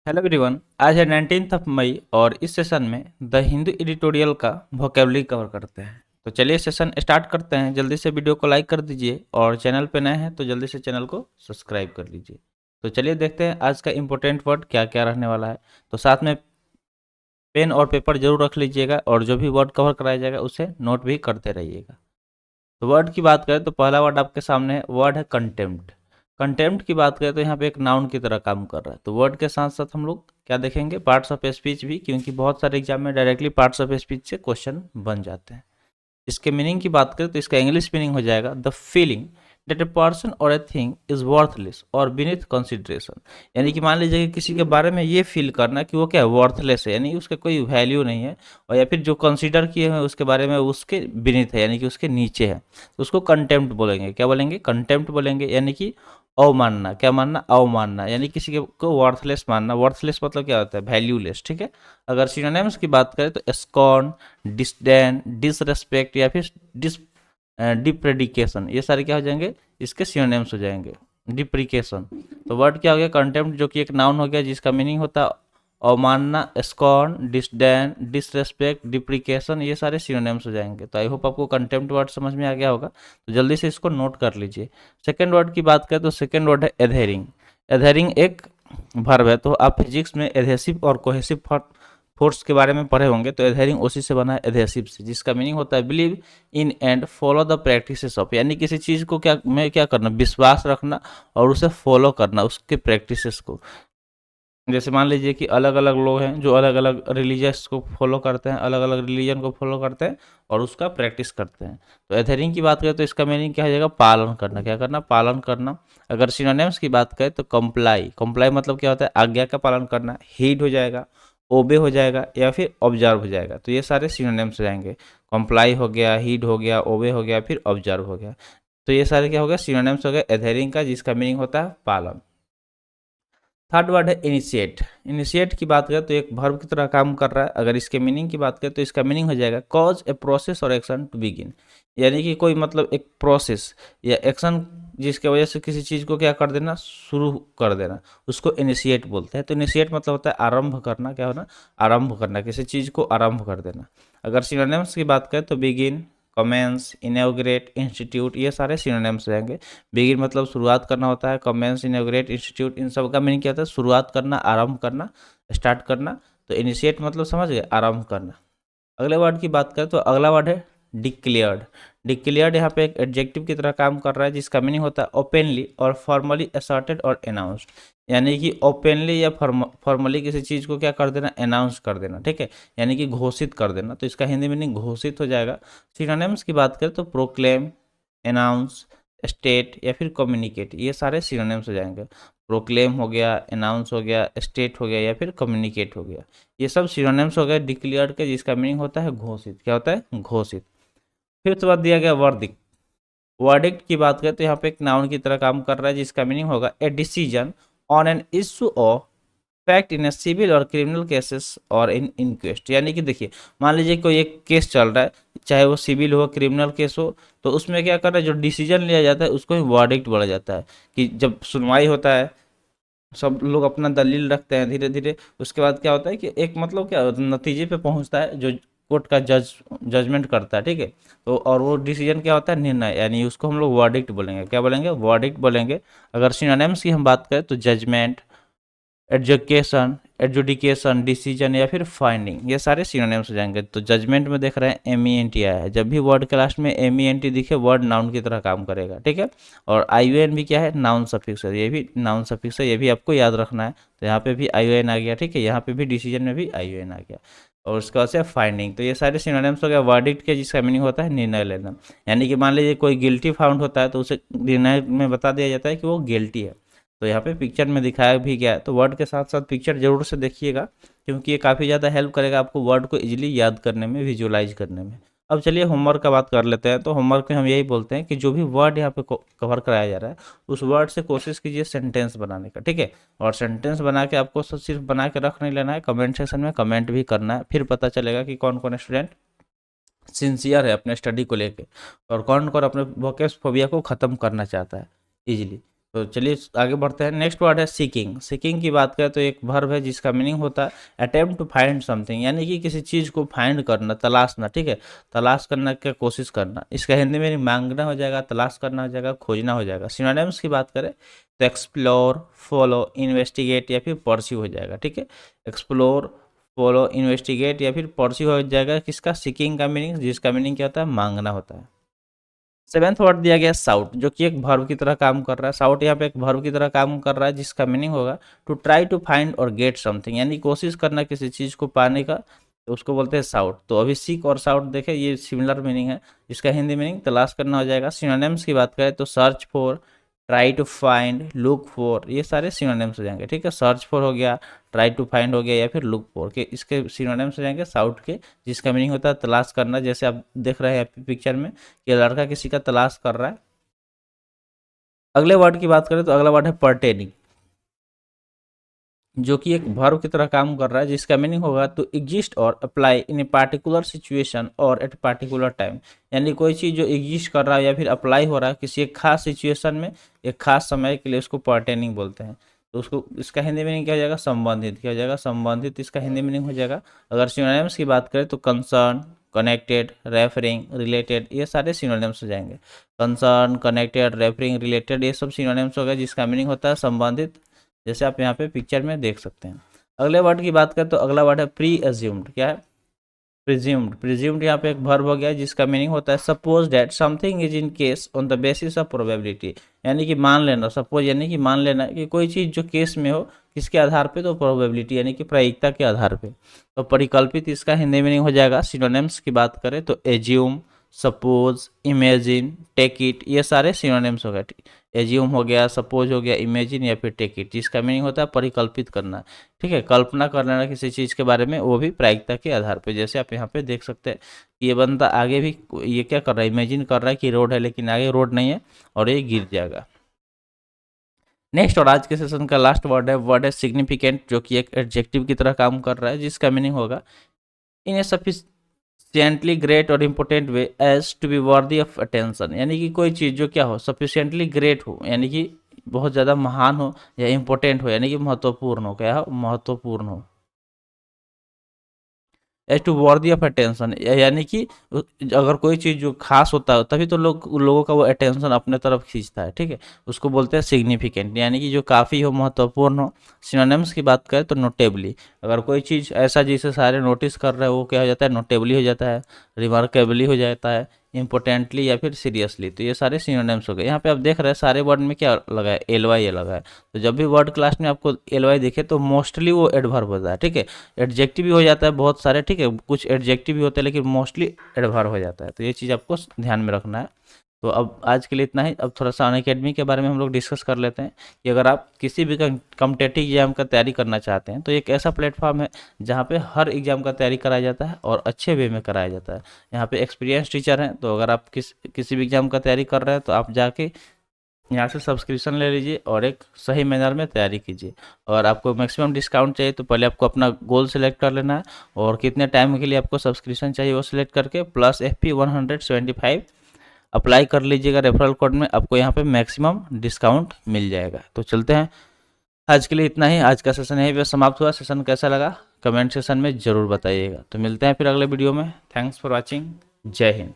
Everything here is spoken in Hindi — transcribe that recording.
Hello everyone. आज है 19 मई और इस सेशन में द हिंदू एडिटोरियल का वोकेबलरी कवर करते हैं। तो चलिए सेशन स्टार्ट करते हैं। जल्दी से वीडियो को लाइक कर दीजिए और चैनल पे नए हैं तो जल्दी से चैनल को सब्सक्राइब कर लीजिए। तो चलिए देखते हैं आज का इम्पोर्टेंट वर्ड क्या क्या रहने वाला है। तो साथ में पेन और पेपर जरूर रख लीजिएगा और जो भी वर्ड कवर कराया जाएगा उसे नोट भी करते रहिएगा। तो वर्ड की बात करें तो पहला वर्ड आपके सामने है, वर्ड है कंटेम्प्ट। कंटेम्प्ट की बात करें तो यहाँ पे एक नाउन की तरह काम कर रहा है। तो वर्ड के साथ साथ हम लोग क्या देखेंगे, पार्ट्स ऑफ स्पीच भी, क्योंकि बहुत सारे एग्जाम में डायरेक्टली पार्ट्स ऑफ स्पीच से क्वेश्चन बन जाते हैं। इसके मीनिंग की बात करें तो इसका इंग्लिश मीनिंग हो जाएगा the feeling that a person और ए थिंग इज वर्थलेस और बीनीथ कंसिडरेशन। यानी कि मान लीजिए कि किसी के बारे में ये फील करना कि वो क्या है, वर्थलेस है, यानी उसका कोई वैल्यू नहीं है, और या फिर जो कंसीडर किए हैं उसके बारे में उसके बीनीथ है, यानी कि उसके नीचे है, तो उसको कंटेम्प्ट बोलेंगे। क्या बोलेंगे? कंटेम्प्ट बोलेंगे। यानी कि अवमानना। क्या मानना? अवमानना, यानी किसी के को वर्थलेस मानना। वर्थलेस मतलब क्या होता है? वैल्यूलेस। ठीक है। अगर सिनोनिम्स की बात करें तो स्कॉर्न, डिसडेन, डिसरेस्पेक्ट या फिर डिप्रेडिकेशन, ये सारे क्या हो जाएंगे? इसके सिनोनिम्स हो जाएंगे। डिप्रिकेशन तो वर्ड क्या हो गया? कंटेम्प्ट, जो कि एक नाउन हो गया जिसका मीनिंग होता है अवमानना, स्कॉर्न, डिसडेन, डिसरेस्पेक्ट, डिप्रिकेशन, ये सारे सिनोनिम्स हो जाएंगे। तो आई होप आपको कंटेम्प्ट वर्ड समझ में आ गया होगा। तो जल्दी से इसको नोट कर लीजिए। सेकेंड वर्ड की बात करें तो सेकेंड वर्ड है एधेरिंग। एधेरिंग एक वर्ब है। तो आप फिजिक्स में एधेसिव और कोहेसिव फोर्स के बारे में पढ़े होंगे। तो एधेरिंग उसी से बना है, एधेसिव से, जिसका मीनिंग होता है believe in and follow the practices of, यानी किसी चीज़ को क्या करना, विश्वास रखना और उसे फॉलो करना, उसके प्रैक्टिसेस को। जैसे मान लीजिए कि अलग अलग लोग हैं जो अलग अलग रिलीजियस को फॉलो करते हैं, अलग अलग रिलीजन को फॉलो करते हैं और उसका प्रैक्टिस करते हैं। तो एधेरिंग की बात करें तो इसका मीनिंग क्या हो जाएगा? पालन करना। क्या करना? पालन करना। अगर सिनोनिम्स की बात करें तो कंप्लाई। कंप्लाई मतलब क्या होता है? आज्ञा का पालन करना। हीड हो जाएगा, ओबे हो जाएगा या फिर ऑब्जर्व हो जाएगा। तो ये सारे सिनोनिम्स हो जाएंगे। कंप्लाई हो गया, हीड हो गया, ओबे हो गया, फिर ऑब्जर्व हो गया। तो ये सारे क्या हो गया? सिनोनिम्स हो गए एधेरिंग का, जिसका मीनिंग होता है पालन। थर्ड वर्ड है इनिशिएट। इनिशिएट की बात करें तो एक वर्ब की तरह काम कर रहा है। अगर इसके मीनिंग की बात करें तो इसका मीनिंग हो जाएगा कॉज ए प्रोसेस और एक्शन टू बिगिन, यानी कि कोई मतलब एक प्रोसेस या एक्शन जिसके वजह से किसी चीज़ को क्या कर देना, शुरू कर देना, उसको इनिशिएट बोलते हैं। तो इनिशिएट मतलब होता है आरंभ करना। क्या होना? आरंभ करना, किसी चीज़ को आरंभ कर देना। अगर सिनोनिम्स की बात करें तो बिगिन, कमेंस, इनॉग्रेट, इंस्टीट्यूट, ये सारे सिनोनिम्स रहेंगे। बिगिन मतलब शुरुआत करना होता है, कमेंस, इनॉग्रेट, इंस्टीट्यूट, इन सब का मीनिंग क्या होता है? शुरुआत करना, आरंभ करना, स्टार्ट करना। तो इनिशिएट मतलब समझ गए, आरंभ करना। अगले वर्ड की बात करें तो अगला वर्ड है डिक्लेयर्ड। डिक्लेयर्ड यहाँ पे एक एडजेक्टिव की तरह काम कर रहा है, जिसका मीनिंग होता है ओपनली और फॉर्मली असर्टेड और अनाउंस्ड, यानी कि ओपनली या फॉर्मली किसी चीज़ को क्या कर देना, अनाउंस कर देना। ठीक है, यानी कि घोषित कर देना। तो इसका हिंदी मीनिंग घोषित हो जाएगा। सिनोनिम्स की बात करें तो प्रोक्लेम, अनाउंस, स्टेट या फिर कम्युनिकेट, ये सारे सिनोनिम्स हो जाएंगे। प्रोक्लेम हो गया, अनाउंस हो गया, स्टेट हो गया या फिर कम्युनिकेट हो गया, ये सब सिनोनिम्स हो गए डिक्लेयर्ड के, जिसका मीनिंग होता है घोषित। क्या होता है? घोषित। फिर उसके बाद दिया गया वर्डिक्ट। वर्डिक्ट की बात करें तो यहाँ पे एक नाउन की तरह काम कर रहा है, जिसका मीनिंग होगा a decision on an issue of fact in civil और क्रिमिनल केसेस और इन इंक्वेस्ट। यानी कि देखिए, मान लीजिए कोई एक केस चल रहा है, चाहे वो सिविल हो, क्रिमिनल केस हो, तो उसमें क्या कर रहा है, जो डिसीजन लिया जाता है उसको ही वर्डिक्ट बोला जाता है। कि जब सुनवाई होता है, सब लोग अपना दलील रखते हैं, धीरे धीरे उसके बाद क्या होता है कि एक मतलब क्या नतीजे पे पहुंचता है, जो कोर्ट का जजमेंट करता है। ठीक है। तो और वो डिसीजन क्या होता है? निर्णय, यानी उसको हम लोग वर्डिक्ट बोलेंगे। क्या बोलेंगे? वर्डिक्ट बोलेंगे। अगर सिनोनिम्स की हम बात करें तो जजमेंट, एडजुकेशन, एडजुडिकेशन, डिसीजन या फिर फाइंडिंग, ये सारे सिनोनिम्स हो जाएंगे। तो जजमेंट में देख रहे हैं एम ई एन टी आया है, जब भी वर्ड के लास्ट में एम ई एन टी दिखे वर्ड नाउन की तरह काम करेगा। ठीक है। और आई यू एन भी क्या है? नाउन सफिक्स है, ये भी नाउन सफिक्स है, ये भी आपको याद रखना है। तो यहाँ पे भी आई यू एन आ गया। ठीक है। यहाँ पे भी डिसीजन में भी आई यू एन आ गया। और उसके बाद से फाइंडिंग। तो ये सारे सिनोनिम्स हो गया वर्डिक्ट के, जिसका मीनिंग होता है निर्णय लेना। यानी कि मान लीजिए कोई गिल्टी फाउंड होता है तो उसे निर्णय में बता दिया जाता है कि वो गिल्टी है। तो यहाँ पे पिक्चर में दिखाया भी गया है। तो वर्ड के साथ साथ पिक्चर जरूर से देखिएगा, क्योंकि ये काफ़ी ज़्यादा हेल्प करेगा आपको वर्ड को इजीली याद करने में, विजुअलाइज करने में। अब चलिए होमवर्क का बात कर लेते हैं। तो होमवर्क में हम यही बोलते हैं कि जो भी वर्ड यहाँ पे कवर कराया जा रहा है, उस वर्ड से कोशिश कीजिए सेंटेंस बनाने का। ठीक है। और सेंटेंस बना के आपको सिर्फ बना के रख नहीं लेना है, कमेंट सेक्शन में कमेंट भी करना है। फिर पता चलेगा कि कौन कौन स्टूडेंट सिंसियर है अपने स्टडी को लेके और कौन कौन अपने वोकेब्स फोबिया को ख़त्म करना चाहता है इजीली। तो चलिए आगे बढ़ते हैं। नेक्स्ट वर्ड है सीकिंग। सीकिंग की बात करें तो एक वर्ब है जिसका मीनिंग होता है अटेम्प्ट टू फाइंड समथिंग, यानी कि किसी चीज़ को फाइंड करना, तलाशना, ठीक है, तलाश करना की कोशिश करना। इसका हिंदी में मांगना हो जाएगा, तलाश करना हो जाएगा, खोजना हो जाएगा। सिनोनिम्स की बात करें तो एक्सप्लोर, फॉलो, इन्वेस्टिगेट या फिर परस्यू हो जाएगा, ठीक है। एक्सप्लोर, फॉलो, इन्वेस्टिगेट या फिर परस्यू हो जाएगा किसका, सीकिंग का मीनिंग, जिसका मीनिंग क्या होता है, मांगना होता है। सेवेंथ वर्ड दिया गया साउट, जो कि एक वर्ब की तरह काम कर रहा है। साउट यहाँ पे एक वर्ब की तरह काम कर रहा है, जिसका मीनिंग होगा टू ट्राई टू फाइंड और गेट समथिंग, यानी कोशिश करना किसी चीज़ को पाने का, तो उसको बोलते हैं साउट। तो अभी सीक और साउट देखें, ये सिमिलर मीनिंग है। इसका हिंदी मीनिंग तलाश करना हो जाएगा। सिनोनिम्स की बात करें तो search for, try to find, look for, ये सारे सिनोनिम्स हो जाएंगे, ठीक है। सर्च फॉर हो गया, ट्राई टू फाइंड हो गया या फिर लुक फॉर के, इसके सिनोनिम्स हो जाएंगे साउट के, जिसका मीनिंग होता है तलाश करना। जैसे आप देख रहे हैं पिक्चर में कि लड़का किसी का तलाश कर रहा है। अगले वर्ड की बात करें तो अगला वर्ड है पर्टेनिंग, जो कि एक वर्ब की तरह काम कर रहा है, जिसका मीनिंग होगा टू एग्जिस्ट और apply in a particular situation और एट पार्टिकुलर टाइम, यानी कोई चीज़ जो एग्जिस्ट कर रहा है या फिर अप्लाई हो रहा है किसी एक खास सिचुएशन में, एक खास समय के लिए, उसको पर्टेनिंग बोलते हैं। तो उसको, इसका हिंदी मीनिंग क्या हो जाएगा, संबंधित। क्या हो जाएगा, संबंधित, इसका हिंदी मीनिंग हो जाएगा। अगर सिनोनिम्स की बात करें तो कंसर्न, कनेक्टेड, रेफरिंग, रिलेटेड, ये सारे सिनोनिम्स हो जाएंगे। कंसर्न, कनेक्टेड, रेफरिंग, रिलेटेड, ये सब सिनोनिम्स हो गए, जिसका मीनिंग होता है संबंधित, जैसे आप यहाँ पे पिक्चर में देख सकते हैं। अगले वर्ड की बात करें तो अगला वर्ड है प्री एज्यूम्ड। क्या है, प्रिज्यूम्ड। प्रिज्यूम्ड यहाँ पे एक वर्ब हो गया, जिसका मीनिंग होता है suppose that something is in case on the basis of probability, यानी कि मान लेना। सपोज यानी कि मान लेना कि कोई चीज़ जो केस में हो, किसके आधार पे, तो प्रोबेबिलिटी यानी कि प्रायिकता के आधार पे। तो परिकल्पित, इसका हिंदी मीनिंग हो जाएगा। सिनोनिम्स की बात करें तो assume, suppose, imagine, take it, ये सारे सिनोनिम्स हो गए। एज्यूम हो गया, सपोज हो गया, इमेजिन या फिर टेक इट, जिसका मीनिंग होता है परिकल्पित करना, ठीक है, कल्पना कर लेना किसी चीज़ के बारे में, वो भी प्रायिकता के आधार पे। जैसे आप यहाँ पे देख सकते हैं ये बंदा आगे भी ये क्या कर रहा है, इमेजिन कर रहा है कि रोड है, लेकिन आगे रोड नहीं है और ये गिर जाएगा। नेक्स्ट और आज के सेशन का लास्ट वर्ड है सिग्निफिकेंट, जो कि एक एडजेक्टिव की तरह काम कर रहा है, जिसका मीनिंग होगा इन ए सफिशिएंटली ग्रेट और important way as to be worthy of attention, यानी कि कोई चीज़ जो क्या हो, सफिशिएंटली ग्रेट हो, यानी कि बहुत ज़्यादा महान हो, या इम्पोर्टेंट हो, यानी कि महत्वपूर्ण हो। क्या हो, महत्वपूर्ण हो। As to worthy of attention, यानी कि अगर कोई चीज़ जो खास होता है तभी तो लोगों का वो अटेंशन अपने तरफ खींचता है, ठीक है, उसको बोलते हैं सिग्निफिकेंट, यानी कि जो काफ़ी हो, महत्वपूर्ण हो। सिनोनिम्स की बात करें तो नोटेबली, अगर कोई चीज़ ऐसा जिसे सारे नोटिस कर रहे हैं, वो क्या हो जाता है, नोटेबली हो जाता है, रिमार्केबली हो जाता है, इंपॉर्टेंटली या फिर सीरियसली। तो ये सारे सिनोनिम्स हो गए। यहाँ पे आप देख रहे हैं सारे वर्ड में क्या लगा है, एल वाई लगा है। तो जब भी वर्ड क्लास में आपको एल वाई दिखे तो मोस्टली वो एडवर्ब होता है, ठीक है। एडजेक्टिव भी हो जाता है बहुत सारे, ठीक है, कुछ एडजेक्टिव भी होते हैं, लेकिन मोस्टली एडवर्ब हो जाता है। तो ये चीज़ आपको ध्यान में रखना है। तो अब आज के लिए इतना ही। अब थोड़ा सा अनअकैडमी के बारे में हम लोग डिस्कस कर लेते हैं कि अगर आप किसी भी कॉम्पिटिटिव एग्जाम का तैयारी करना चाहते हैं तो एक ऐसा प्लेटफॉर्म है जहाँ पे हर एग्जाम का तैयारी कराया जाता है और अच्छे वे में कराया जाता है। यहाँ पे एक्सपीरियंस टीचर हैं, तो अगर आप किसी भी एग्जाम का तैयारी कर रहे हैं तो आप जाके यहाँ से सब्सक्रिप्शन ले लीजिए और एक सही मैनर में तैयारी कीजिए। और आपको मैक्सिमम डिस्काउंट चाहिए तो पहले आपको अपना गोल सेलेक्ट कर लेना है, और कितने टाइम के लिए आपको सब्सक्रिप्शन चाहिए वो सिलेक्ट करके प्लस FP 175 अप्लाई कर लीजिएगा। रेफरल कोड में आपको यहाँ पे मैक्सिमम डिस्काउंट मिल जाएगा। तो चलते हैं, आज के लिए इतना ही। आज का सेशन यहीं पे समाप्त हुआ। सेशन कैसा लगा कमेंट सेशन में ज़रूर बताइएगा। तो मिलते हैं फिर अगले वीडियो में। Thanks for watching. जय हिंद।